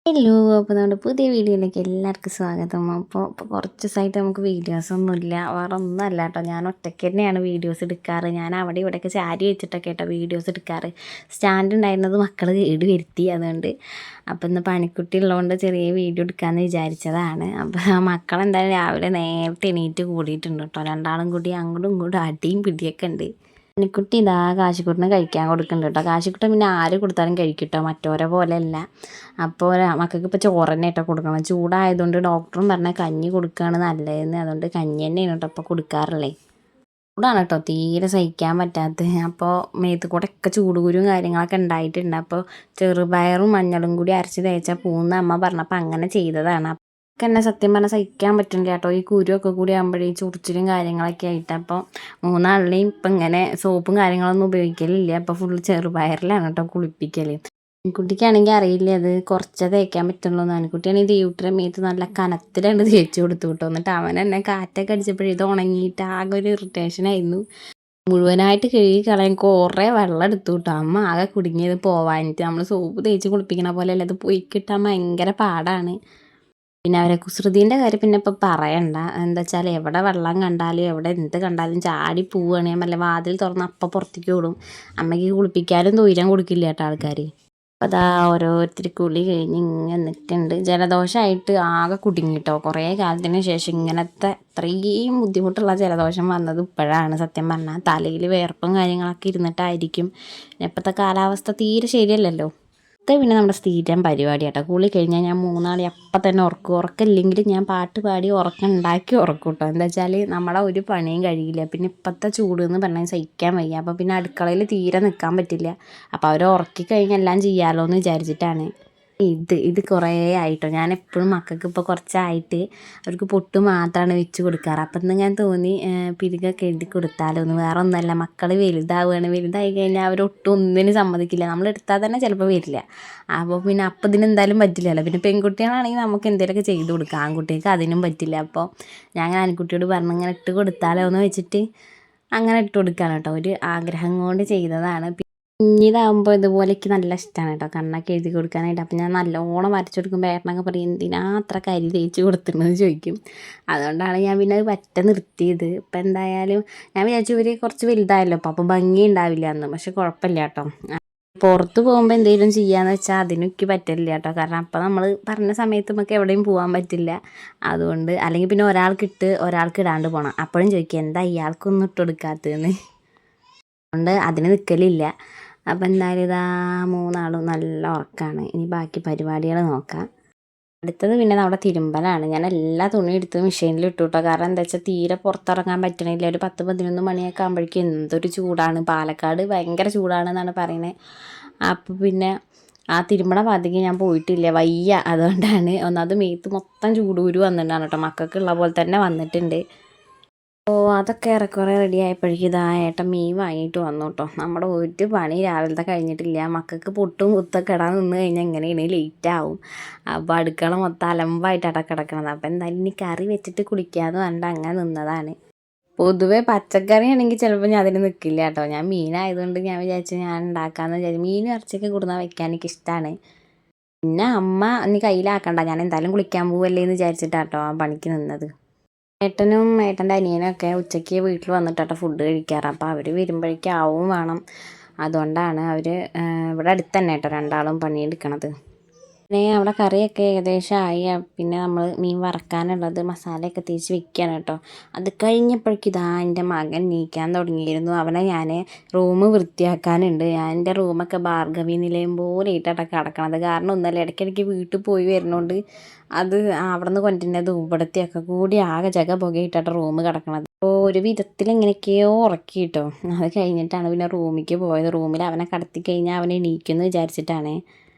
Hello, അപ്പോൾ നമ്മുടെ പുതിയ വീഡിയോയിലേക്ക് എല്ലാവർക്കും സ്വാഗതം. ഇപ്പോൾ കുറച്ച് ദിവസമായിട്ട് നമുക്ക് വീഡിയോസൊന്നുമില്ല. വേറെ ഒന്നുമല്ല കേട്ടോ, ഞാൻ ഒറ്റയ്ക്ക് തന്നെയാണ് വീഡിയോസ് എടുക്കാറ്. ഞാൻ അവിടെ ഇവിടെയൊക്കെ ചാരി വെച്ചിട്ടൊക്കെ കേട്ടോ വീഡിയോസ് എടുക്കാറ്. സ്റ്റാൻഡ് ഉണ്ടായിരുന്നത് മക്കൾ കേട് വരുത്തി, അതുകൊണ്ട് അപ്പോൾ ഇന്ന് പണിക്കുട്ടി ഉള്ളതുകൊണ്ട് ചെറിയ വീഡിയോ എടുക്കാമെന്ന് വിചാരിച്ചതാണ്. അപ്പോൾ ആ മക്കളെന്തായാലും രാവിലെ നേരത്തെ എണീറ്റ് കൂടിയിട്ടുണ്ട് കേട്ടോ. രണ്ടാളും കൂടി അങ്ങോട്ടും ഇങ്ങോട്ടും അടിയും പിടിയൊക്കെ ഉണ്ട്. പണിക്കുട്ടി ഇതാ കാശിക്കുട്ടിന് കഴിക്കാൻ കൊടുക്കുന്നുണ്ട് കേട്ടോ. കാശിക്കുട്ടൻ പിന്നെ ആര് കൊടുത്താലും കഴിക്കും കേട്ടോ, മറ്റോരെ പോലെയല്ല. അപ്പോൾ മക്കൾക്ക് ഇപ്പോൾ ചോറ് തന്നെ കേട്ടോ കൊടുക്കണം. ചൂടായതുകൊണ്ട് ഡോക്ടറും പറഞ്ഞ കഞ്ഞി കൊടുക്കുകയാണ് നല്ലതെന്ന്. അതുകൊണ്ട് കഞ്ഞി തന്നെയാണ് കേട്ടോ ഇപ്പോൾ കൊടുക്കാറുള്ളത്. ചൂടാണ് കേട്ടോ തീരെ സഹിക്കാൻ പറ്റാത്തത്. അപ്പോൾ മേത്ത് കൂടെ ഒക്കെ ചൂടുകുരും കാര്യങ്ങളൊക്കെ ഉണ്ടായിട്ടുണ്ട്. അപ്പോൾ ചെറുപയറും മഞ്ഞളും കൂടി അരച്ച് തേച്ചാൽ പോകുന്ന അമ്മ പറഞ്ഞപ്പോൾ അങ്ങനെ ചെയ്തതാണ്. ഒക്കെ എന്നെ സത്യം പറഞ്ഞാൽ സഹിക്കാൻ പറ്റുന്നില്ല കേട്ടോ, ഈ കുരുവൊക്കെ കൂടി ആകുമ്പോഴേ ചൊറിച്ചിലും കാര്യങ്ങളൊക്കെ ആയിട്ട്. അപ്പോൾ മൂന്നാളിനെയും ഇപ്പം ഇങ്ങനെ സോപ്പും കാര്യങ്ങളൊന്നും ഉപയോഗിക്കലില്ല. അപ്പോൾ ഫുള്ള് ചെറുപയറിലാണ് കേട്ടോ കുളിപ്പിക്കൽ. ആൺകുട്ടിക്കാണെങ്കിൽ അറിയില്ല, അത് കുറച്ചേ തേക്കാൻ പറ്റുള്ളൂ. ആൺകുട്ടിയാണെങ്കിൽ തീവിട്ടിൻ്റെ മേത്ത് നല്ല കനത്തിലാണ് തേച്ച് കൊടുത്തു കേട്ടോ. എന്നിട്ട് അവൻ എന്നെ കാറ്റൊക്കെ അടിച്ചപ്പോഴേ ഇത് ഉണങ്ങിയിട്ട് ആകെ ഒരു ഇറിറ്റേഷനായിരുന്നു. മുഴുവനായിട്ട് കഴുകി കളയാൻ കുറേ വെള്ളം എടുത്തു കേട്ടോ. അമ്മ ആകെ കുടുങ്ങിയത് പോവാനിട്ട്. നമ്മൾ സോപ്പ് തേച്ച് കുളിപ്പിക്കണ പോലെ അല്ല, അത് പോയി കിട്ടാൻ ഭയങ്കര പാടാണ്. പിന്നെ അവരെ കുസൃതീൻ്റെ കാര്യം പിന്നെ ഇപ്പോൾ പറയണ്ട. എന്താ വെച്ചാൽ എവിടെ വെള്ളം കണ്ടാലും എവിടെ എന്ത് കണ്ടാലും ചാടി പോവുകയാണ്. ഞാൻ വല്ല വാതിൽ തുറന്ന് അപ്പം പുറത്തേക്ക് ഓടും. അമ്മയ്ക്ക് കുളിപ്പിക്കാനും തൊയിരം കൊടുക്കില്ല കേട്ടോ ആൾക്കാർ. അപ്പോൾ അതാ ഓരോരുത്തർ കുളി കഴിഞ്ഞ് ഇങ്ങനെ നിൽക്കുന്നുണ്ട്. ജലദോഷമായിട്ട് ആകെ കുടുങ്ങി കേട്ടോ. കുറേ കാലത്തിന് ശേഷം ഇങ്ങനത്തെ ഇത്രയും ബുദ്ധിമുട്ടുള്ള ജലദോഷം വന്നത് ഇപ്പോഴാണ്. സത്യം പറഞ്ഞാൽ തലയിൽ വേർപ്പും കാര്യങ്ങളൊക്കെ ഇരുന്നിട്ടായിരിക്കും. ഇപ്പോഴത്തെ കാലാവസ്ഥ തീരെ ശരിയല്ലല്ലോ. ഇത് പിന്നെ നമ്മുടെ സ്ഥിരം പരിപാടി കേട്ടോ. കുളി കഴിഞ്ഞാൽ ഞാൻ മൂന്നാളി അപ്പം തന്നെ ഉറക്കും. ഉറക്കമില്ലെങ്കിൽ ഞാൻ പാട്ട് പാടി ഉറക്കം ഉണ്ടാക്കി ഉറക്കും കേട്ടോ. എന്താ വെച്ചാൽ നമ്മളെ ഒരു പണിയും കഴിയില്ല. പിന്നെ ഇപ്പോഴത്തെ ചൂട് എന്ന് പറഞ്ഞാൽ സഹിക്കാൻ വയ്യ. അപ്പോൾ പിന്നെ അടുക്കളയിൽ തീരെ നിൽക്കാൻ പറ്റില്ല. അപ്പോൾ അവരെ ഉറക്കി കഴിഞ്ഞാൽ എല്ലാം ചെയ്യാമല്ലോ എന്ന് വിചാരിച്ചിട്ടാണ്. ഇത് കുറേ ആയിട്ടോ, ഞാൻ എപ്പോഴും മക്കൾക്ക് ഇപ്പോൾ കുറച്ചായിട്ട് അവർക്ക് പൊട്ട് മാത്രമാണ് വെച്ച് കൊടുക്കാറ്. അപ്പം ഇന്ന് ഞാൻ തോന്നി പിരികൊക്കെ എഴുതി കൊടുത്താലോ എന്ന്. വേറെ ഒന്നുമല്ല, മക്കൾ വലുതാവുകയാണ്. വലുതായി കഴിഞ്ഞാൽ അവരൊട്ടും ഒന്നിനും സമ്മതിക്കില്ല. നമ്മൾ എടുത്താൽ തന്നെ ചിലപ്പോൾ വരില്ല. അപ്പോൾ പിന്നെ അപ്പം ഇതിനെന്തായാലും പറ്റില്ലല്ലോ. പിന്നെ പെൺകുട്ടികളാണെങ്കിൽ നമുക്ക് എന്തെങ്കിലുമൊക്കെ ചെയ്ത് കൊടുക്കാം, ആൺകുട്ടികൾക്ക് അതിനും പറ്റില്ല. അപ്പോൾ ഞാൻ ആൺകുട്ടിയോട് പറഞ്ഞു ഇങ്ങനെ ഇട്ട് കൊടുത്താലോ എന്ന് വെച്ചിട്ട് അങ്ങനെ ഇട്ട് കൊടുക്കാണ് കേട്ടോ. ഒരു ആഗ്രഹം കൊണ്ട് ചെയ്തതാണ്. കുഞ്ഞിതാകുമ്പോൾ ഇതുപോലെയൊക്കെ നല്ല ഇഷ്ടമാണ് കേട്ടോ കണ്ണൊക്കെ എഴുതി കൊടുക്കാനായിട്ട്. അപ്പം ഞാൻ നല്ലോണം വരച്ചു കൊടുക്കുമ്പോൾ ഏട്ടനൊക്കെ പറയും എന്തിനാ അത്ര കരി തേച്ച് കൊടുത്തിരുന്നത് ചോദിക്കും. അതുകൊണ്ടാണ് ഞാൻ പിന്നെ അത് പറ്റ നിർത്തിയത്. ഇപ്പം എന്തായാലും ഞാൻ വിചാരിച്ചു ഇവർ കുറച്ച് വലുതായല്ലോ അപ്പോൾ ഭംഗി ഉണ്ടാവില്ല എന്ന്. പക്ഷെ കുഴപ്പമില്ല കേട്ടോ. പുറത്ത് പോകുമ്പോൾ എന്തെങ്കിലും ചെയ്യാന്ന് വെച്ചാൽ അതിനൊക്കെ പറ്റില്ല കേട്ടോ. കാരണം അപ്പം നമ്മൾ പറഞ്ഞ സമയത്ത് നമുക്ക് എവിടെയും പോകാൻ പറ്റില്ല. അതുകൊണ്ട് അല്ലെങ്കിൽ പിന്നെ ഒരാൾക്കിട്ട് ഒരാൾക്ക് ഇടാണ്ട് പോകണം. അപ്പോഴും ചോദിക്കുക എന്താ ഇയാൾക്കൊന്നും ഇട്ട് കൊടുക്കാത്തതെന്ന്. അതുകൊണ്ട് അതിന് നിൽക്കലില്ല. അപ്പം എന്തായാലും ഇതാ മൂന്നാളും നല്ല ഉറക്കമാണ്. ഇനി ബാക്കി പരിപാടികൾ നോക്കാം. അടുത്തത് പിന്നെ നമ്മുടെ തിരുമ്പലാണ്. ഞാൻ എല്ലാ തുണിയും എടുത്ത് മെഷീനിൽ ഇട്ടു കേട്ടോ. കാരണം എന്താ വെച്ചാൽ തീരെ പുറത്തിറങ്ങാൻ പറ്റണില്ല. ഒരു 10-11 മണിയൊക്കെ ആകുമ്പോഴേക്കും എന്തൊരു ചൂടാണ്. പാലക്കാട് ഭയങ്കര ചൂടാണെന്നാണ് പറയുന്നത്. അപ്പോൾ പിന്നെ ആ തിരുമ്പണ പാതിക്ക് ഞാൻ പോയിട്ടില്ല, വയ്യ. അതുകൊണ്ടാണ്. ഒന്നാമത് മേത്ത് മൊത്തം ചൂടൂര് വന്നിട്ടാണ് കേട്ടോ. മക്കൾക്കുള്ള പോലെ തന്നെ വന്നിട്ടുണ്ട്. അപ്പോൾ അതൊക്കെ ഏറെക്കുറെ റെഡി ആയപ്പോഴേക്കും ഇതാ ഏട്ടൻ മീൻ വാങ്ങിയിട്ട് വന്നു കേട്ടോ. നമ്മുടെ ഒരു പണി രാവിലത്തെ കഴിഞ്ഞിട്ടില്ല. മക്കൾക്ക് പൊട്ടും കുത്തൊക്കെ ഇടാൻ നിന്ന് കഴിഞ്ഞാൽ എങ്ങനെയാണ് ലേറ്റ് ആവും. അപ്പോൾ അടുക്കള മൊത്തം അലമ്പായിട്ടാണ് കിടക്കണത്. അപ്പോൾ എന്തായാലും ഇനി കറി വെച്ചിട്ട് കുടിക്കാമെന്ന് പറഞ്ഞിട്ട് അങ്ങനെ നിന്നതാണ്. പൊതുവെ പച്ചക്കറി ആണെങ്കിൽ ചിലപ്പോൾ ഞാൻ അതിന് നിൽക്കില്ല കേട്ടോ. ഞാൻ മീനായതുകൊണ്ട് ഞാൻ വിചാരിച്ചു ഞാൻ ഉണ്ടാക്കാമെന്ന് വിചാരിച്ചു. മീനും ഇറച്ചിയൊക്കെ കൊടുന്നാൽ വെക്കാൻ എനിക്ക് ഇഷ്ടമാണ്. പിന്നെ അമ്മ നീ കയ്യിലാക്കണ്ട, ഞാൻ എന്തായാലും കുളിക്കാൻ പോവല്ലേ എന്ന് വിചാരിച്ചിട്ടാണ് കേട്ടോ ആ പണിക്ക് നിന്നത്. ഏട്ടനും ഏട്ടൻ്റെ അനിയനൊക്കെ ഉച്ചയ്ക്ക് വീട്ടിൽ വന്നിട്ടാണ് ഫുഡ് കഴിക്കാറ്. അപ്പോൾ അവർ വരുമ്പോഴേക്കും ആവും വേണം. അതുകൊണ്ടാണ് അവർ ഇവിടെ അടുത്ത് തന്നെ കേട്ടോ രണ്ടാളും പണിയെടുക്കണത്. പിന്നെ അവിടെ കറിയൊക്കെ ഏകദേശം ആയി. പിന്നെ നമ്മൾ മീൻ വറക്കാനുള്ളത് മസാലയൊക്കെ തേച്ച് വെക്കുകയാണ് കേട്ടോ. അത് കഴിഞ്ഞപ്പോഴേക്കും ഇതാ എൻ്റെ മകൻ നീക്കാൻ തുടങ്ങിയിരുന്നു. അവനെ ഞാൻ റൂം വൃത്തിയാക്കാനുണ്ട്. ഞാൻ എൻ്റെ റൂമൊക്കെ ഭാർഗവി നിലയം പോലെ ഇട്ടിട്ടാണ് കിടക്കണത്. കാരണം ഒന്നല്ല, ഇടയ്ക്കിടയ്ക്ക് വീട്ടിൽ പോയി വരുന്നതുകൊണ്ട് അത് അവിടെ നിന്ന് കൊണ്ടുവരുന്നത് ഇവിടത്തെയൊക്കെ കൂടി ആകെ ജഗ പുകയിട്ടിട്ട് റൂം കിടക്കണത്. അപ്പോൾ ഒരു വിധത്തിൽ എങ്ങനെയൊക്കെയോ ഉറക്കി കേട്ടോ. അത് കഴിഞ്ഞിട്ടാണ് പിന്നെ റൂമിലേക്ക് പോയത്. റൂമിൽ അവനെ കടത്തി കഴിഞ്ഞാൽ അവനെ എണീക്കുമെന്ന് വിചാരിച്ചിട്ടാണ്.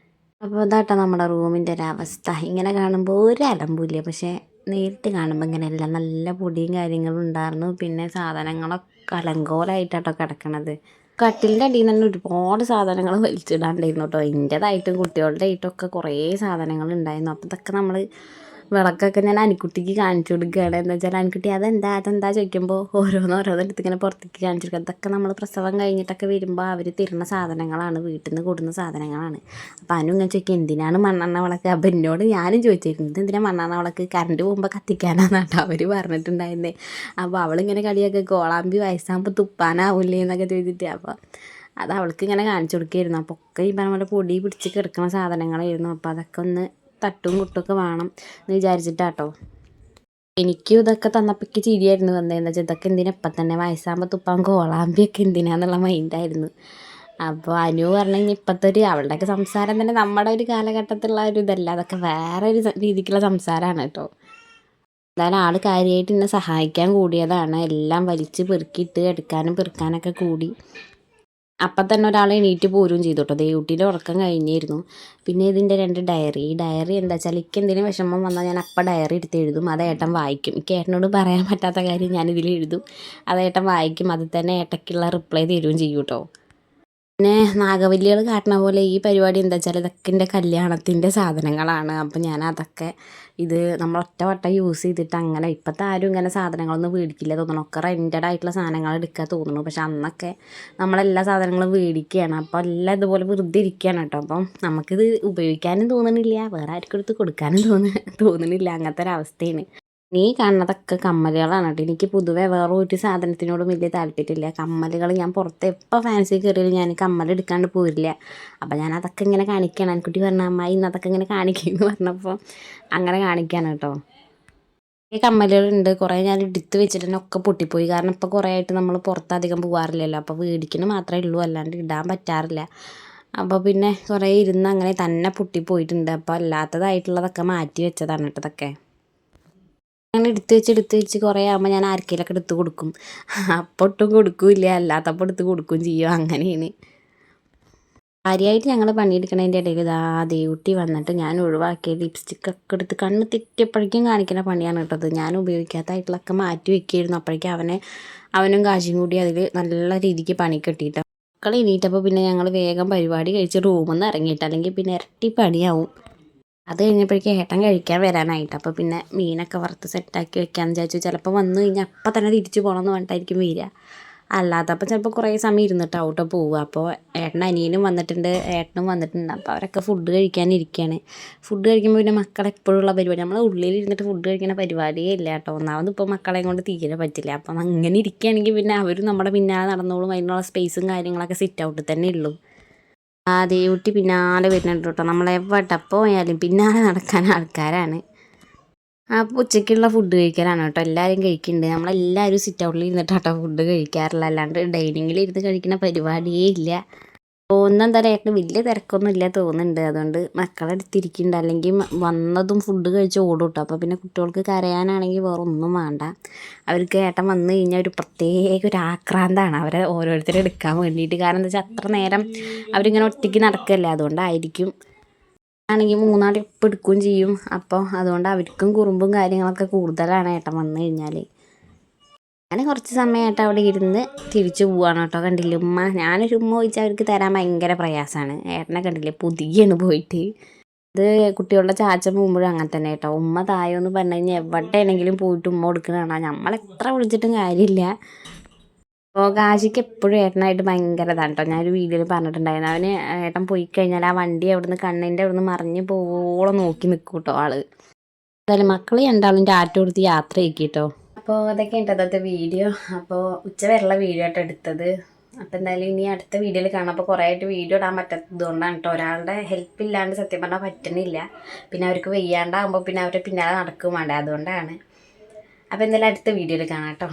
അപ്പോൾ ഇതാട്ടോ നമ്മുടെ റൂമിൻ്റെ ഒരവസ്ഥ. ഇങ്ങനെ കാണുമ്പോൾ ഒരു അലമ്പുമില്ല, പക്ഷേ നേരിട്ട് കാണുമ്പോൾ ഇങ്ങനെയല്ല, നല്ല പൊടിയും കാര്യങ്ങളും ഉണ്ടായിരുന്നു. പിന്നെ സാധനങ്ങളൊക്കെ അലങ്കോലമായിട്ടാട്ടോ കിടക്കണത്. കട്ടിലിൻ്റെ അടിയിൽ നിന്ന് തന്നെ ഒരുപാട് സാധനങ്ങൾ വലിച്ചിടാണ്ടായിരുന്നു കേട്ടോ. എൻ്റേതായിട്ടും കുട്ടികളുടെ ആയിട്ടൊക്കെ കുറേ സാധനങ്ങൾ ഉണ്ടായിരുന്നു. അപ്പോൾ ഇതൊക്കെ നമ്മൾ വിളക്കൊക്കെ ഞാൻ അനിക്കുട്ടിക്ക് കാണിച്ചു കൊടുക്കുകയാണ്. എന്താ വെച്ചാൽ അനിക്കുട്ടി അതെന്താ ചോദിക്കുമ്പോൾ ഓരോന്നെടുത്ത് ഇങ്ങനെ പുറത്തേക്ക് കാണിച്ചു കൊടുക്കുക. അതൊക്കെ നമ്മൾ പ്രസവം കഴിഞ്ഞിട്ടൊക്കെ വരുമ്പോൾ അവർ തരുന്ന സാധനങ്ങളാണ്, വീട്ടിൽ നിന്ന് കൊടുക്കുന്ന സാധനങ്ങളാണ്. അപ്പോൾ അനു ഇങ്ങനെ ചോദിക്കും എന്തിനാണ് മണ്ണെണ്ണ വിളക്ക്. അപ്പോൾ എന്നോട് ഞാനും ചോദിച്ചിരുന്നു എന്തിനാണ് മണ്ണെണ്ണ വിളക്ക്, കറണ്ട് പോകുമ്പോൾ കത്തിക്കാനാണെന്നാട്ടോ അവർ പറഞ്ഞിട്ടുണ്ടായിരുന്നേ. അപ്പോൾ അവളിങ്ങനെ കളിയൊക്കെ കോളാമ്പി വയസ്സാകുമ്പോൾ തുപ്പാനാവില്ലേ എന്നൊക്കെ ചോദിച്ചിട്ട്, അപ്പോൾ അത് അവൾക്ക് ഇങ്ങനെ കാണിച്ചു കൊടുക്കുകയായിരുന്നു. അപ്പോൾ ഒക്കെ ഈ പറഞ്ഞ പോലെ പൊടി പിടിച്ച് കിടക്കുന്ന സാധനങ്ങളായിരുന്നു. അപ്പോൾ അതൊക്കെ ഒന്ന് തട്ടും കുട്ടൊക്കെ വേണം എന്ന് വിചാരിച്ചിട്ടാട്ടോ. എനിക്കും ഇതൊക്കെ തന്നപ്പോഴേക്ക് ചിരിയായിരുന്നു വന്നതെന്ന് വെച്ചാൽ ഇതൊക്കെ എന്തിനാ ഇപ്പം തന്നെ വയസ്സാകുമ്പോൾ തുപ്പാൻ കോളാമ്പിയൊക്കെ എന്തിനാന്നുള്ള മൈൻഡായിരുന്നു. അപ്പോൾ അനു പറഞ്ഞു കഴിഞ്ഞാൽ ഇപ്പോഴത്തെ ഒരു അവളുടെയൊക്കെ സംസാരം തന്നെ നമ്മുടെ ഒരു കാലഘട്ടത്തിലുള്ള ഒരു ഇതല്ല, അതൊക്കെ വേറെ ഒരു രീതിക്കുള്ള സംസാരമാണ് കേട്ടോ. എന്തായാലും ആൾ കാര്യമായിട്ട് എന്നെ സഹായിക്കാൻ കൂടിയതാണ്. എല്ലാം വലിച്ച് പെറുക്കിയിട്ട് എടുക്കാനും പെറുക്കാനൊക്കെ കൂടി. അപ്പം തന്നെ ഒരാൾ എണീറ്റ് പോരും ചെയ്തു കേട്ടോ. ദേവുട്ടിയുടെ ഉറക്കം കഴിഞ്ഞിരുന്നു. പിന്നെ ഇതിൻ്റെ 2 ഡയറി. ഈ ഡയറി എന്താ വെച്ചാൽ എനിക്ക് എന്തെങ്കിലും വിഷമം വന്നാൽ ഞാൻ അപ്പം ഡയറി എടുത്ത് എഴുതും. അത് ഏട്ടൻ വായിക്കും. എനിക്ക് ഏട്ടനോട് പറയാൻ പറ്റാത്ത കാര്യം ഞാനിതിൽ എഴുതും. അത് ഏട്ടൻ വായിക്കും. അതിൽ തന്നെ ഏട്ടയ്ക്കുള്ള റിപ്ലൈ തരുകയും ചെയ്യും കേട്ടോ. പിന്നെ നാഗവല്ലികൾ കാട്ടണ പോലെ ഈ പരിപാടി എന്താ വെച്ചാൽ ഇതൊക്കെ എൻ്റെ കല്യാണത്തിൻ്റെ സാധനങ്ങളാണ്. അപ്പം ഞാൻ അതൊക്കെ നമ്മൾ ഒറ്റ വട്ടം യൂസ് ചെയ്തിട്ട് അങ്ങനെ ഇപ്പോഴത്തെ ആരും ഇങ്ങനെ സാധനങ്ങളൊന്നും മേടിക്കില്ല തോന്നണം. ഒക്കെ റെൻറ്റഡ് ആയിട്ടുള്ള സാധനങ്ങൾ എടുക്കാൻ തോന്നുന്നു. പക്ഷെ അന്നൊക്കെ നമ്മളെല്ലാ സാധനങ്ങളും മേടിക്കുകയാണ്. അപ്പോൾ എല്ലാം ഇതുപോലെ വെറുതെ ഇരിക്കുകയാണ് കേട്ടോ. അപ്പം നമുക്കിത് ഉപയോഗിക്കാനും തോന്നണില്ല, വേറെ ആർക്കും എടുത്ത് കൊടുക്കാനും തോന്നണില്ല. അങ്ങനത്തെ ഒരവസ്ഥയാണ്. നീ കാണുന്നതൊക്കെ കമ്മലുകളാണ് കേട്ടോ. എനിക്ക് പൊതുവെ വേറെ ഒരു സാധനത്തിനോടും വലിയ താല്പര്യമില്ല. കമ്മലുകൾ ഞാൻ പുറത്ത് എപ്പോൾ ഫാൻസി കയറിയാലും ഞാൻ കമ്മൽ എടുക്കാണ്ട് പോരില്ല. അപ്പോൾ ഞാൻ അതൊക്കെ ഇങ്ങനെ കാണിക്കുകയാണ്. എനിക്കുട്ടി പറഞ്ഞ അമ്മായി ഇന്ന് അതൊക്കെ ഇങ്ങനെ കാണിക്കുമെന്ന് പറഞ്ഞപ്പോൾ അങ്ങനെ കാണിക്കുകയാണ് കേട്ടോ. ഈ കമ്മലുകളുണ്ട് കുറേ, ഞാൻ എടുത്ത് വെച്ചിട്ട് തന്നെ ഒക്കെ പൊട്ടിപ്പോയി. കാരണം ഇപ്പോൾ കുറേ ആയിട്ട് നമ്മൾ പുറത്ത് അധികം പോകാറില്ലല്ലോ. അപ്പോൾ മേടിക്കുന്നത് മാത്രമേ ഉള്ളൂ, അല്ലാണ്ട് ഇടാൻ പറ്റാറില്ല. അപ്പോൾ പിന്നെ കുറേ ഇരുന്ന് അങ്ങനെ തന്നെ പൊട്ടിപ്പോയിട്ടുണ്ട്. അപ്പോൾ അല്ലാത്തതായിട്ടുള്ളതൊക്കെ മാറ്റി വെച്ചതാണ് കേട്ടോ ഇതൊക്കെ. അങ്ങനെ എടുത്ത് വെച്ച് കുറേ ആകുമ്പോൾ ഞാൻ ആർക്കെങ്കിലൊക്കെ എടുത്ത് കൊടുക്കും. അപ്പോൾ ഒട്ടും കൊടുക്കില്ല, അല്ലാത്തപ്പോൾ എടുത്ത് കൊടുക്കുകയും ചെയ്യും. അങ്ങനെയാണ് കാര്യമായിട്ട് ഞങ്ങൾ പണിയെടുക്കണതിൻ്റെ ഇടയിൽ ദേവുട്ടി വന്നിട്ട് ഞാൻ ഒഴിവാക്കിയ ലിപ്സ്റ്റിക്കൊക്കെ എടുത്ത് കണ്ണ് തെറ്റിയപ്പോഴേക്കും കാണിക്കുന്ന പണിയാണ് കേട്ടത്. ഞാൻ ഉപയോഗിക്കാത്തതായിട്ടുള്ളതൊക്കെ മാറ്റി വെക്കുകയായിരുന്നു. അപ്പോഴേക്കും അവനും കാശും കൂടി അതിൽ നല്ല രീതിക്ക് പണി കെട്ടിയിട്ട് മക്കൾ എണീറ്റപ്പോൾ പിന്നെ ഞങ്ങൾ വേഗം പരിപാടി കഴിച്ച് റൂമിൽ നിന്ന് ഇറങ്ങിയിട്ട്, അല്ലെങ്കിൽ പിന്നെ ഇരട്ടി പണിയാവും. അത് കഴിഞ്ഞപ്പോഴേക്കും ഏട്ടൻ കഴിക്കാൻ വരാനായിട്ട്. അപ്പോൾ പിന്നെ മീനൊക്കെ വറുത്ത് സെറ്റാക്കി വെക്കാമെന്ന് വിചാരിച്ചു. ചിലപ്പോൾ വന്നു കഴിഞ്ഞാൽ അപ്പം തന്നെ തിരിച്ചു പോകണമെന്ന് പറഞ്ഞിട്ടായിരിക്കും വരിക. അല്ലാത്തപ്പോൾ ചിലപ്പോൾ കുറേ സമയം ഇരുന്നിട്ടാവും കേട്ടോ പോവുക. അപ്പോൾ അനിയനും വന്നിട്ടുണ്ട്, ഏട്ടനും വന്നിട്ടുണ്ട്. അപ്പോൾ അവരൊക്കെ ഫുഡ് കഴിക്കാനിരിക്കുകയാണ്. ഫുഡ് കഴിക്കുമ്പോൾ പിന്നെ മക്കളെപ്പോഴുള്ള പരിപാടി, നമ്മൾ ഉള്ളിലിരുന്നിട്ട് ഫുഡ് കഴിക്കുന്ന പരിപാടിയേ ഇല്ല കേട്ടോ. ഒന്നാമത് ഇപ്പോൾ മക്കളെയും കൊണ്ട് തീരെ പറ്റില്ല. അപ്പം അങ്ങനെ ഇരിക്കുകയാണെങ്കിൽ പിന്നെ അവരും നമ്മുടെ പിന്നാലെ നടന്നോളും. അതിനുള്ള സ്പേസും കാര്യങ്ങളൊക്കെ സിറ്റ് ഔട്ടിൽ തന്നെ ഉള്ളൂ. ദേവുട്ടി പിന്നാലെ വരുന്നുണ്ട് കേട്ടോ. നമ്മളെവിടെ പോയാലും പിന്നാലെ നടക്കാൻ ആൾക്കാരാണ്. അപ്പോൾ ഉച്ചയ്ക്കുള്ള ഫുഡ് കഴിക്കലാണ് കേട്ടോ. എല്ലാവരും കഴിക്കുന്നുണ്ട്. നമ്മളെല്ലാവരും സിറ്റ് ഔട്ടിൽ ഇരുന്നിട്ടാട്ടോ ഫുഡ് കഴിക്കാറില്ല, അല്ലാണ്ട് ഡൈനിങ്ങിൽ ഇരുന്ന് കഴിക്കുന്ന പരിപാടിയേ ഇല്ല. എന്തായാലും ഏട്ടന് വലിയ തിരക്കൊന്നും ഇല്ല തോന്നുന്നുണ്ട്. അതുകൊണ്ട് മക്കളെ അടുത്തിരിക്കുന്നുണ്ട്. അല്ലെങ്കിൽ വന്നതും ഫുഡ് കഴിച്ച് ഓടും കേട്ടോ. അപ്പോൾ പിന്നെ കുട്ടികൾക്ക് കരയാനാണെങ്കിൽ വേറെ ഒന്നും വേണ്ട. അവർക്ക് ഏട്ടൻ വന്നു കഴിഞ്ഞാൽ ഒരു പ്രത്യേക ഒരു ആക്രാന്തമാണ് അവരെ ഓരോരുത്തരെ എടുക്കാൻ വേണ്ടിയിട്ട്. കാരണം എന്താ വെച്ചാൽ അത്ര നേരം അവരിങ്ങനെ ഒറ്റയ്ക്ക് നടക്കല്ലേ, അതുകൊണ്ടായിരിക്കും. ആണെങ്കിൽ 3 നാൾ ഇപ്പം എടുക്കുകയും ചെയ്യും. അപ്പോൾ അതുകൊണ്ട് അവർക്കും കുറുമ്പും കാര്യങ്ങളൊക്കെ കൂടുതലാണ് ഏട്ടൻ വന്നു കഴിഞ്ഞാൽ. അങ്ങനെ കുറച്ച് സമയമായിട്ട് അവിടെ ഇരുന്ന് തിരിച്ചു പോവുകയാണ് കേട്ടോ. കണ്ടില്ലേ ഉമ്മ, ഞാനൊരു ഉമ്മ ചോദിച്ചാൽ അവർക്ക് തരാൻ ഭയങ്കര പ്രയാസമാണ്. ഏട്ടനെ കണ്ടില്ലേ പുതിയാണ് പോയിട്ട്. ഇത് കുട്ടികളുടെ ചാച്ച പോകുമ്പോഴും അങ്ങനെ തന്നെ കേട്ടോ. ഉമ്മ തായോന്ന് പറഞ്ഞു കഴിഞ്ഞാൽ എവിടെയാണെങ്കിലും പോയിട്ട് ഉമ്മ കൊടുക്കുന്നതാണ്. നമ്മളെത്ര വിളിച്ചിട്ടും കാര്യമില്ല. അപ്പോൾ കാശിക്ക് എപ്പോഴും ഏട്ടനായിട്ട് ഭയങ്കര ഇതാണ് കേട്ടോ. ഞാനൊരു വീഡിയോയിൽ പറഞ്ഞിട്ടുണ്ടായിരുന്നു. അവന് ഏട്ടൻ പോയി കഴിഞ്ഞാൽ ആ വണ്ടി അവിടുന്ന് കണ്ണിൻ്റെ അവിടുന്ന് മറിഞ്ഞ് പോവോളം നോക്കി നിൽക്കും കേട്ടോ ആള്. എന്തായാലും മക്കൾ രണ്ടാളും ടാറ്റ കൊടുത്ത് യാത്ര ആക്കി കേട്ടോ. അപ്പോൾ അതൊക്കെ ഉണ്ട് അന്നത്തെ വീഡിയോ. അപ്പോൾ ഉച്ചവരെയുള്ള വീഡിയോ ആയിട്ട് എടുത്തത്. അപ്പോൾ എന്തായാലും ഇനി അടുത്ത വീഡിയോയിൽ കാണാം. അപ്പോൾ കുറേ ആയിട്ട് വീഡിയോ ഇടാൻ പറ്റാത്തത് കൊണ്ടാണ് കേട്ടോ. ഒരാളുടെ ഹെൽപ്പ് ഇല്ലാണ്ട് സത്യം പറഞ്ഞാൽ പറ്റുന്നില്ല. പിന്നെ അവർക്ക് വെയ്യാണ്ടാകുമ്പോൾ പിന്നെ അവരെ പിന്നാലെ നടക്കും വേണ്ട, അതുകൊണ്ടാണ്. അപ്പോൾ എന്തായാലും അടുത്ത വീഡിയോയിൽ കാണാം കേട്ടോ.